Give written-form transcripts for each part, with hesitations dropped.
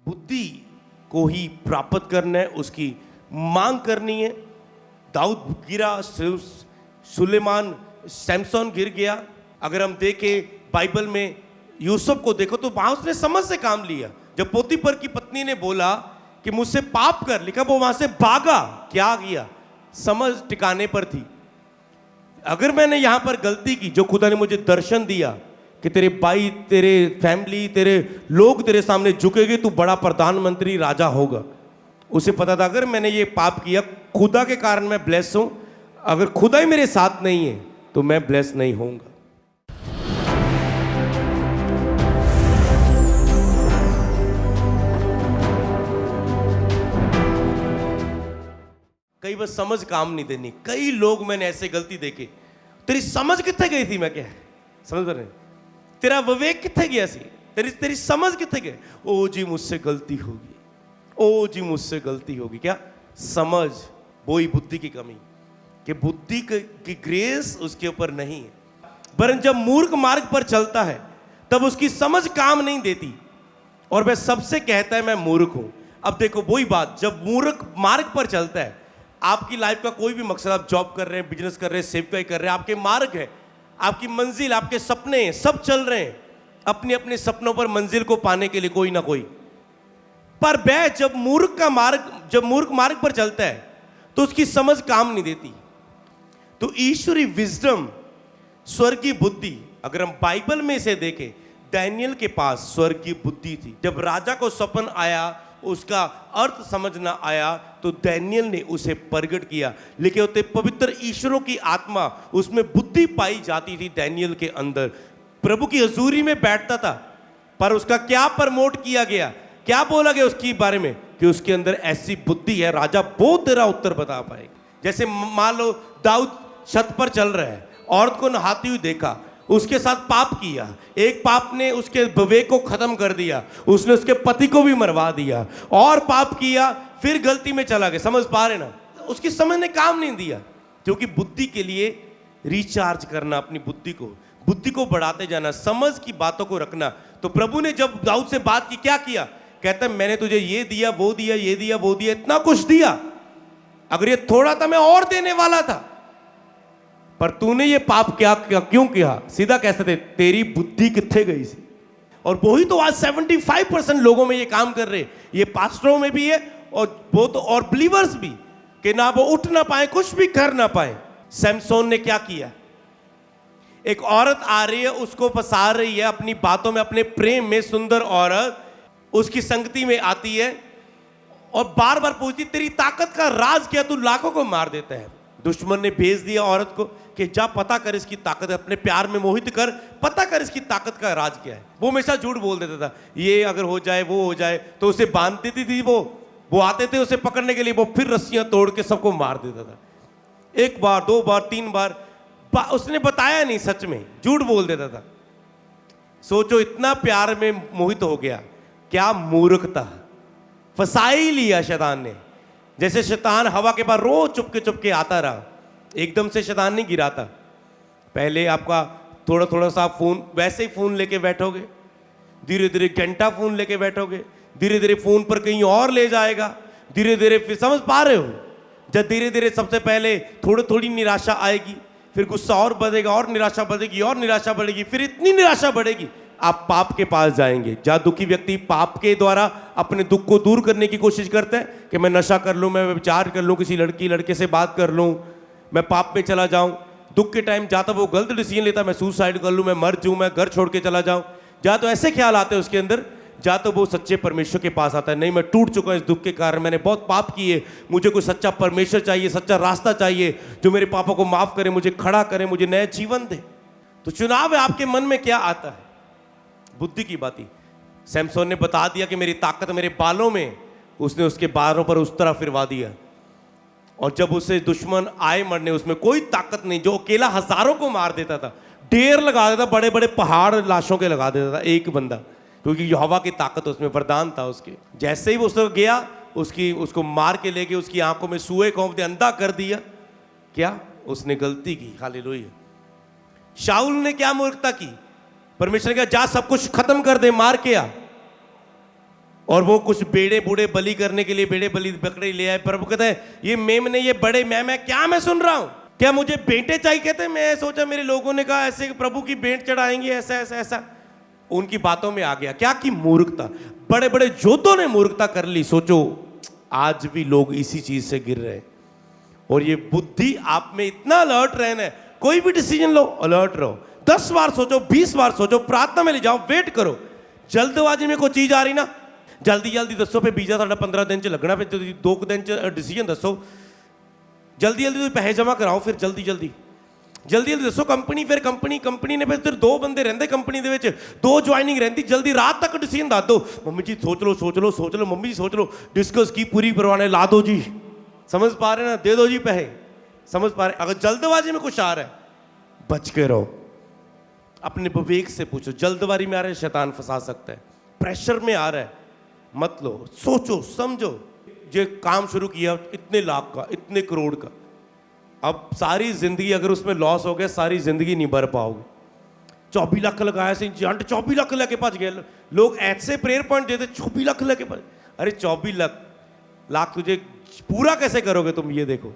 बुद्धि को ही प्राप्त करना है, उसकी मांग करनी है। दाऊद गिरा, सुलेमान, सैमसन गिर गया। अगर हम देखें बाइबल में यूसुफ को देखो तो वहां उसने समझ से काम लिया। जब पोतीफर की पत्नी ने बोला कि मुझसे पाप कर, लिखा वो वहां से भागा। क्या किया? समझ ठिकाने पर थी। अगर मैंने यहां पर गलती की, जो खुदा ने मुझे दर्शन दिया कि तेरे भाई, तेरे फैमिली, तेरे लोग तेरे सामने झुकेंगे, तू बड़ा प्रधानमंत्री, राजा होगा, उसे पता था अगर मैंने ये पाप किया खुदा के कारण मैं ब्लेस हूं, अगर खुदा ही मेरे साथ नहीं है तो मैं ब्लेस नहीं होऊंगा। कई बार समझ काम नहीं देनी। कई लोग मैंने ऐसे गलती देखे, तेरी समझ कितने गई थी? मैं क्या समझ रहे, तेरा विवेक कितने गया सी, तेरी समझ कितने गए? ओ जी मुझसे गलती होगी, ओ जी मुझसे गलती होगी। क्या समझ? वही बुद्धि की कमी, कि बुद्धि की ग्रेस उसके ऊपर नहीं है। वरन जब मूर्ख मार्ग पर चलता है तब उसकी समझ काम नहीं देती और वह सबसे कहता है मैं मूर्ख हूं। अब देखो वही बात, जब मूर्ख मार्ग पर चलता है, आपकी लाइफ का कोई भी मकसद, आप जॉब कर रहे हैं, बिजनेस कर रहे हैं, सेवकाई कर रहे हैं, आपके मार्ग है, आपकी मंजिल, आपके सपने हैं, सब चल रहे हैं अपने अपने सपनों पर मंजिल को पाने के लिए कोई ना कोई। पर वह जब मूर्ख मार्ग पर चलता है तो उसकी समझ काम नहीं देती। तो ईश्वरी विजडम, स्वर्गीय बुद्धि, अगर हम बाइबल में इसे देखें, दानियेल के पास स्वर्गीय बुद्धि थी। जब राजा को सपन आया, उसका अर्थ समझ ना आया तो दानियेल ने उसे प्रगट किया। लिखे होते पवित्र ईश्वरों की आत्मा, उसमें बुद्धि पाई जाती थी दानियेल के अंदर। प्रभु की हजूरी में बैठता था, पर उसका क्या प्रमोट किया गया, क्या बोला गया उसके बारे में, कि उसके अंदर ऐसी बुद्धि है, राजा वो तेरा उत्तर बता पाएगा। जैसे मान लो दाऊद छत पर चल रहा है, औरत को नहाती हुई देखा, उसके साथ पाप किया, एक पाप ने उसके विवेक को खत्म कर दिया, उसने उसके पति को भी मरवा दिया, और पाप किया, फिर गलती में चला गया। समझ पा रहे ना? उसकी समझ ने काम नहीं दिया, क्योंकि बुद्धि के लिए रिचार्ज करना, अपनी बुद्धि को बढ़ाते जाना, समझ की बातों को रखना। तो प्रभु ने जब दाऊद से बात की, क्या किया? कहता है मैंने तुझे ये दिया, वो दिया, ये दिया, वो दिया, इतना कुछ दिया, अगर ये थोड़ा था मैं और देने वाला था, पर तूने ये पाप क्यों किया? सीधा कह सकते तेरी बुद्धि कितने गई सी। और वही तो आज 75% लोगों में ये काम कर रहे, ये पास्टरों में भी है और वो तो और बिलीवर्स भी, कि ना वो उठ ना पाए, कुछ भी कर ना पाए। सैमसन ने क्या किया? एक औरत आ रही है, उसको फंसा रही है अपनी बातों में, अपने प्रेम में, सुंदर औरत उसकी संगति में आती है और बार बार पूछती तेरी ताकत का राज क्या, तू लाखों को मार देता है। दुश्मन ने भेज दिया औरत को कि जा पता कर इसकी ताकत, अपने प्यार में मोहित कर, पता कर इसकी ताकत का राज क्या है। वो हमेशा झूठ बोल देता था, ये अगर हो जाए, वो हो जाए, तो उसे बांध देती थी। वो आते थे उसे पकड़ने के लिए, वो फिर रस्सियां तोड़ के सबको मार देता था। एक बार, दो बार, तीन बार उसने बताया नहीं, सच में झूठ बोल देता था। सोचो इतना प्यार में मोहित हो गया, क्या मूर्खता, फंसा ही लिया शैतान ने। जैसे शैतान हवा के पास रोज चुपके आता रहा, एकदम से शैतान नहीं गिराता। पहले आपका थोड़ा थोड़ा सा फोन, वैसे ही फोन लेके बैठोगे, धीरे धीरे घंटा फोन लेके बैठोगे, धीरे धीरे फोन पर कहीं और ले जाएगा, धीरे धीरे फिर, समझ पा रहे हो? जब धीरे धीरे सबसे पहले थोड़ी थोड़ी निराशा आएगी, फिर गुस्सा और बढ़ेगा, और निराशा बढ़ेगी, और निराशा बढ़ेगी, फिर इतनी निराशा बढ़ेगी आप पाप के पास जाएंगे। जहां दुखी व्यक्ति पाप के द्वारा अपने दुख को दूर करने की कोशिश करता है कि मैं नशा कर लूं, मैं विचार कर लूं, किसी लड़के से बात कर लूं, मैं पाप में चला जाऊं। दुख के टाइम जाता वो गलत डिसीजन लेता, मैं सुसाइड कर लूं, मैं मर जाऊं, मैं घर छोड़ के चला जाऊं, जा तो ऐसे ख्याल आते हैं उसके अंदर। जा तो वो सच्चे परमेश्वर के पास आता है, नहीं मैं टूट चुका हूं इस दुख के कारण, मैंने बहुत पाप किए, मुझे कोई सच्चा परमेश्वर चाहिए, सच्चा रास्ता चाहिए जो मेरे पापों को माफ करे, मुझे खड़ा करे, मुझे नया जीवन दे। तो चुनाव है आपके मन में क्या आता है, बुद्धि की बात ही। सैमसन ने बता दिया कि मेरी ताकत मेरे बालों में, उसने उसके बालों पर उस तरह फिरवा दिया। और जब उसे दुश्मन आए मरने, उसमें कोई ताकत नहीं, जो अकेला हजारों को मार देता था, ढेर लगा देता, बड़े बड़े पहाड़ लाशों के लगा देता था एक बंदा, क्योंकि यहोवा की ताकत उसमें, वरदान था उसके। जैसे ही वो उसको गया, उसको मार के लेके उसकी आंखों में सुए कौंप दे, अंधा कर दिया। क्या उसने गलती की? हालेलुया। शाऊल ने क्या मूर्खता की? परमेश्वर ने कहा जा सब कुछ खत्म कर दे, मार के आ। और वो कुछ बेड़े बूढ़े बलि करने के लिए बेड़े बलि बकरे ले आए। प्रभु कहते हैं ये मेम ने ये बड़े मैं क्या मैं सुन रहा हूं, क्या मुझे बेटे चाहिए? कहते मैं सोचा मेरे लोगों ने कहा ऐसे प्रभु की भेंट चढ़ाएंगे, ऐसा ऐसा ऐसा। उनकी बातों में आ गया क्या कि मूर्खता, बड़े बड़े जोतों ने मूर्खता कर ली। सोचो आज भी लोग इसी चीज से गिर रहे हैं। और ये बुद्धि आप में इतना अलर्ट रहना है, कोई भी डिसीजन लो अलर्ट रहो, 10 बार सोचो, 20 बार सोचो, प्रार्थना में ले जाओ, वेट करो। जल्दबाजी में कोई चीज आ रही ना, जल्दी जल्दी दसो पे वीजा साढ़ा 15 दिन च लगना, फिर 2 दिन च डिसीजन दसो, जल्दी जल्दी पैसे जमा कराओ, फिर जल्दी जल्दी दसो कंपनी, फिर कंपनी ने फिर 2 बंदे रहंदे कंपनी दे विच, 2 ज्वाइनिंग रहंदी, जल्दी रात तक डिसीजन दस दो। मम्मी जी सोच लो मम्मी जी सोच लो, डिस्कस की पूरी परवाने ला दो जी, समझ पा रहे ना, दे दो जी पैसे, समझ पा रहे। अगर जल्दबाजी में कुछ आ रहा है बच के रहो, अपने विवेक से पूछो। जल्दबाजी में आ रहा है शैतान फंसा सकता है, प्रेशर में आ रहा है मत लो, सोचो समझो। ये काम शुरू किया इतने लाख का, इतने करोड़ का, अब सारी जिंदगी अगर उसमें लॉस हो गया सारी जिंदगी नहीं भर पाओगे। 24 लाख लगाया से 24 लाख लेके भज गए लोग। ऐसे प्रेयर पॉइंट देते 24 लाख लेके भज, अरे 24 लाख तुझे पूरा कैसे करोगे तुम? ये देखो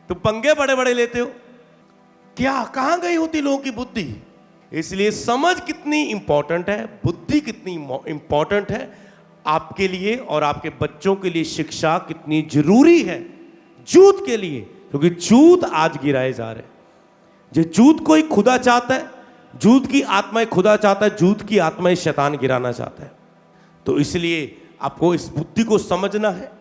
तुम पंगे बड़े बड़े लेते हो, क्या कहां गई होती लोगों की बुद्धि? इसलिए समझ कितनी इंपॉर्टेंट है, बुद्धि कितनी इंपॉर्टेंट है आपके लिए और आपके बच्चों के लिए। शिक्षा कितनी जरूरी है जूत के लिए, क्योंकि जूत आज गिराए जा रहे हैं। जो जूत कोई खुदा चाहता है, जूत की आत्माएं खुदा चाहता है, जूत की आत्माएं शैतान गिराना चाहता है। तो इसलिए आपको इस बुद्धि को समझना है